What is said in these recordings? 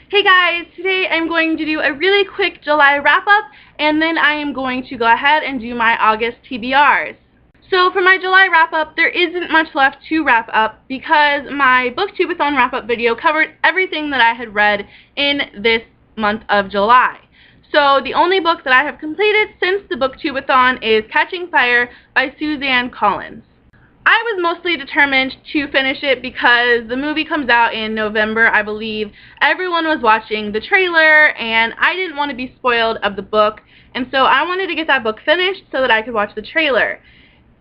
Hey guys, today I'm going to do a really quick July wrap-up, and then I am going to go ahead and do my August TBRs. So for my July wrap-up, there isn't much left to wrap up because my Booktubeathon wrap-up video covered everything that I had read in this month of July. So the only book that I have completed since the Booktubeathon is Catching Fire by Suzanne Collins. I was mostly determined to finish it because the movie comes out in November, I believe. Everyone was watching the trailer, and I didn't want to be spoiled of the book, and so I wanted to get that book finished so that I could watch the trailer.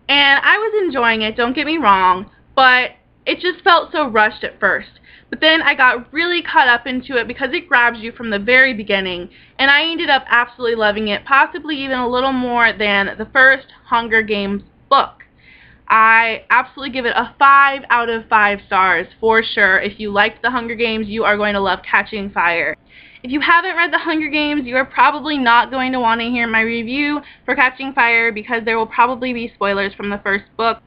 And I was enjoying it, don't get me wrong, but it just felt so rushed at first. But then I got really caught up into it because it grabs you from the very beginning, and I ended up absolutely loving it, possibly even a little more than the first Hunger Games book. I absolutely give it a 5 out of 5 stars for sure. If you liked The Hunger Games, you are going to love Catching Fire. If you haven't read The Hunger Games, you are probably not going to want to hear my review for Catching Fire because there will probably be spoilers from the first book.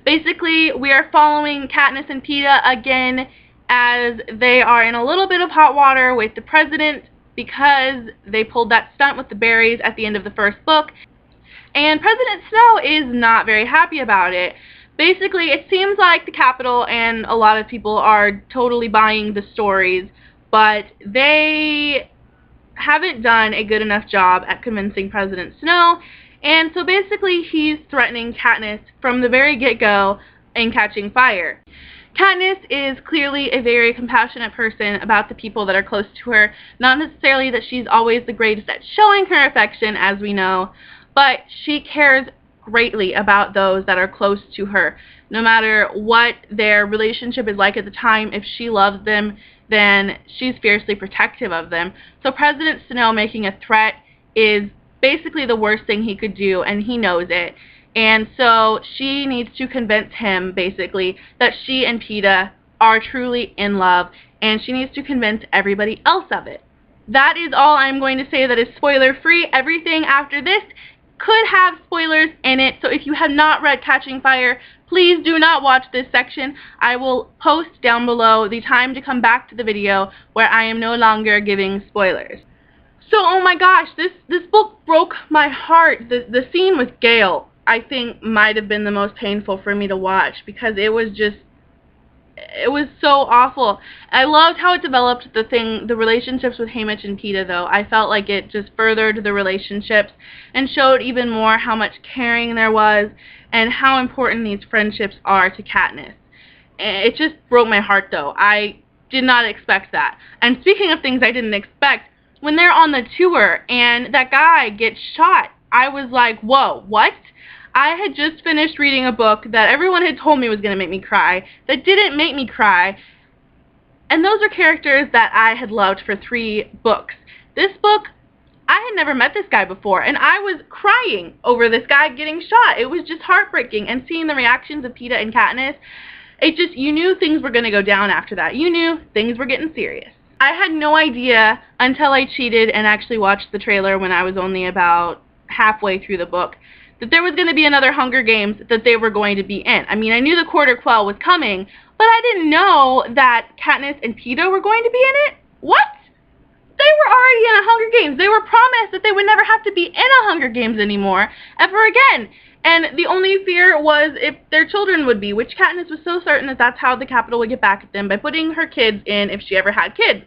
Basically, we are following Katniss and Peeta again as they are in a little bit of hot water with the president because they pulled that stunt with the berries at the end of the first book. And President Snow is not very happy about it. Basically, it seems like the Capitol and a lot of people are totally buying the stories, but they haven't done a good enough job at convincing President Snow, and so basically he's threatening Katniss from the very get-go in Catching Fire. Katniss is clearly a very compassionate person about the people that are close to her, not necessarily that she's always the greatest at showing her affection, as we know, but she cares greatly about those that are close to her. No matter what their relationship is like at the time, if she loves them, then she's fiercely protective of them. So President Snow making a threat is basically the worst thing he could do, and he knows it. And so she needs to convince him, basically, that she and Peeta are truly in love, and she needs to convince everybody else of it. That is all I'm going to say that is spoiler-free. Everything after this could have spoilers in it, so if you have not read Catching Fire, please do not watch this section. I will post down below the time to come back to the video where I am no longer giving spoilers. So, oh my gosh, this book broke my heart. The scene with Gale, I think, might have been the most painful for me to watch because it was so awful. I loved how it developed the relationships with Haymitch and Peeta, though. I felt like it just furthered the relationships and showed even more how much caring there was and how important these friendships are to Katniss. It just broke my heart, though. I did not expect that. And speaking of things I didn't expect, when they're on the tour and that guy gets shot, I was like, whoa, what? I had just finished reading a book that everyone had told me was going to make me cry, that didn't make me cry, and those are characters that I had loved for 3 books. This book, I had never met this guy before, and I was crying over this guy getting shot. It was just heartbreaking, and seeing the reactions of Peeta and Katniss, you knew things were going to go down after that. You knew things were getting serious. I had no idea until I cheated and actually watched the trailer when I was only about halfway through the book, that there was going to be another Hunger Games that they were going to be in. I mean, I knew the Quarter Quell was coming, but I didn't know that Katniss and Peeta were going to be in it. What? They were already in a Hunger Games. They were promised that they would never have to be in a Hunger Games anymore, ever again. And the only fear was if their children would be, which Katniss was so certain that that's how the Capitol would get back at them, by putting her kids in if she ever had kids.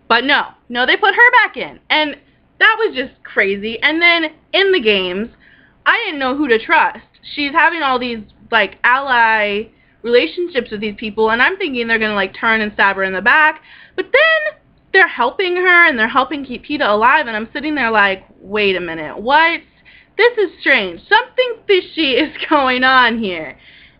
But no, they put her back in. And that was just crazy. And then in the games, I didn't know who to trust. She's having all these, ally relationships with these people, and I'm thinking they're going to, turn and stab her in the back. But then they're helping her, and they're helping keep Peeta alive, and I'm sitting there like, wait a minute, what? This is strange. Something fishy is going on here.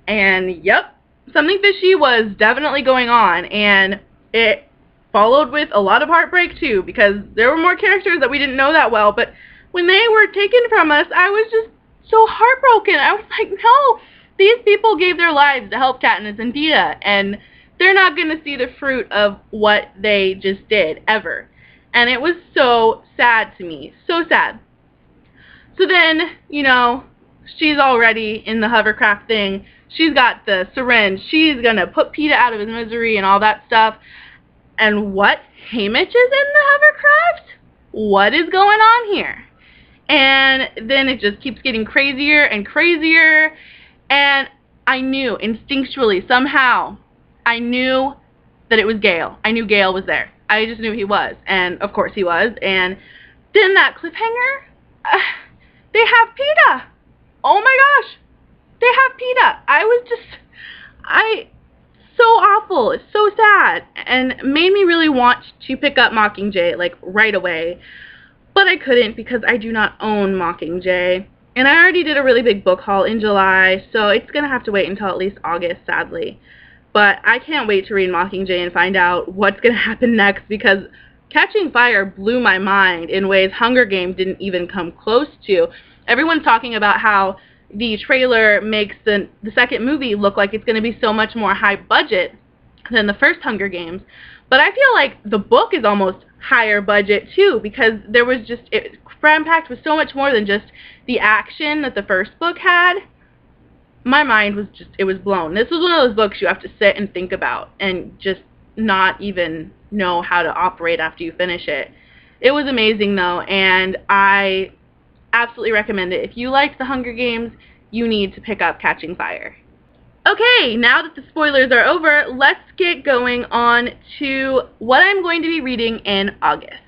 And, yep, something fishy was definitely going on, and it followed with a lot of heartbreak, too, because there were more characters that we didn't know that well, but when they were taken from us, I was just so heartbroken. I was like, no, these people gave their lives to help Katniss and Peeta, and they're not going to see the fruit of what they just did, ever. And it was so sad to me. So sad. So then, she's already in the hovercraft thing. She's got the syringe. She's going to put Peeta out of his misery and all that stuff. and what? Haymitch is in the hovercraft? What is going on here? And then it just keeps getting crazier and crazier, and I knew instinctually, somehow, I knew that it was Gale. I knew Gale was there. I just knew he was, and of course he was. And then that cliffhanger, they have PETA. Oh my gosh, they have PETA. So awful. It's so sad, and made me really want to pick up Mockingjay like right away. But I couldn't because I do not own Mockingjay. And I already did a really big book haul in July, so it's going to have to wait until at least August, sadly. But I can't wait to read Mockingjay and find out what's going to happen next, because Catching Fire blew my mind in ways Hunger Games didn't even come close to. Everyone's talking about how the trailer makes the second movie look like it's going to be so much more high budget than the first Hunger Games. But I feel like the book is almost higher budget too, because there was just, cram-packed with so much more than just the action that the first book had. My mind was just, it was blown. This was one of those books you have to sit and think about and just not even know how to operate after you finish it. It was amazing though, and I absolutely recommend it. If you liked the Hunger Games, you need to pick up Catching Fire. Okay, now that the spoilers are over, let's get going on to what I'm going to be reading in August.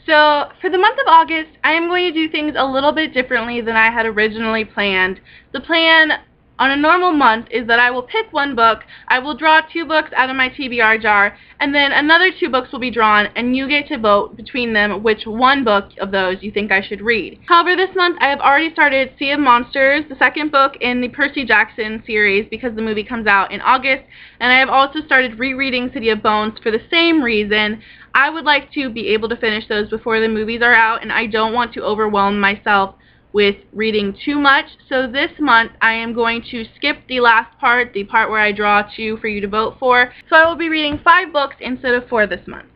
So, for the month of August, I am going to do things a little bit differently than I had originally planned. The plan on a normal month is that I will pick one book, I will draw 2 books out of my TBR jar, and then another 2 books will be drawn, and you get to vote between them which one book of those you think I should read. However, this month I have already started Sea of Monsters, the second book in the Percy Jackson series, because the movie comes out in August, and I have also started rereading City of Bones for the same reason. I would like to be able to finish those before the movies are out, and I don't want to overwhelm myself with reading too much. So this month I am going to skip the last part, the part where I draw 2 for you to vote for. So I will be reading 5 books instead of 4 this month.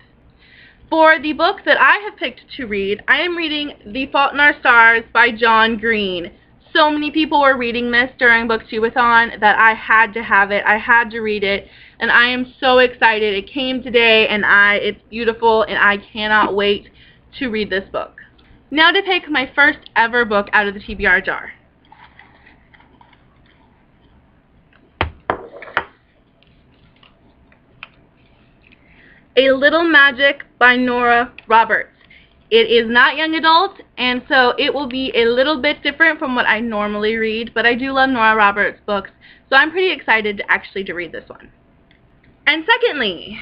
For the book that I have picked to read, I am reading The Fault in Our Stars by John Green. So many people were reading this during Booktubeathon that I had to have it. I had to read it, and I am so excited. It came today, and it's beautiful, and I cannot wait to read this book. Now to pick my first ever book out of the TBR jar. A Little Magic by Nora Roberts. It is not young adult, and so it will be a little bit different from what I normally read, but I do love Nora Roberts books, so I'm pretty excited to read this one. And secondly,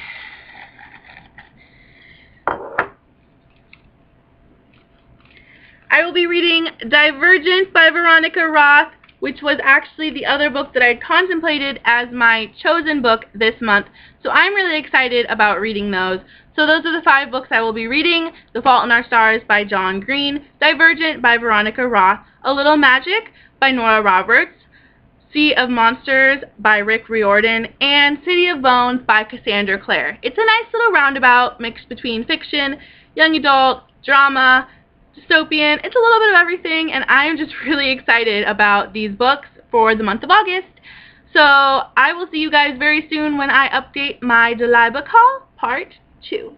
I will be reading Divergent by Veronica Roth, which was actually the other book that I had contemplated as my chosen book this month. So I'm really excited about reading those. So those are the 5 books I will be reading: The Fault in Our Stars by John Green, Divergent by Veronica Roth, A Little Magic by Nora Roberts, Sea of Monsters by Rick Riordan, and City of Bones by Cassandra Clare. It's a nice little roundabout mixed between fiction, young adult, drama, dystopian. It's a little bit of everything, and I am just really excited about these books for the month of August. So I will see you guys very soon when I update my July book haul, part 2.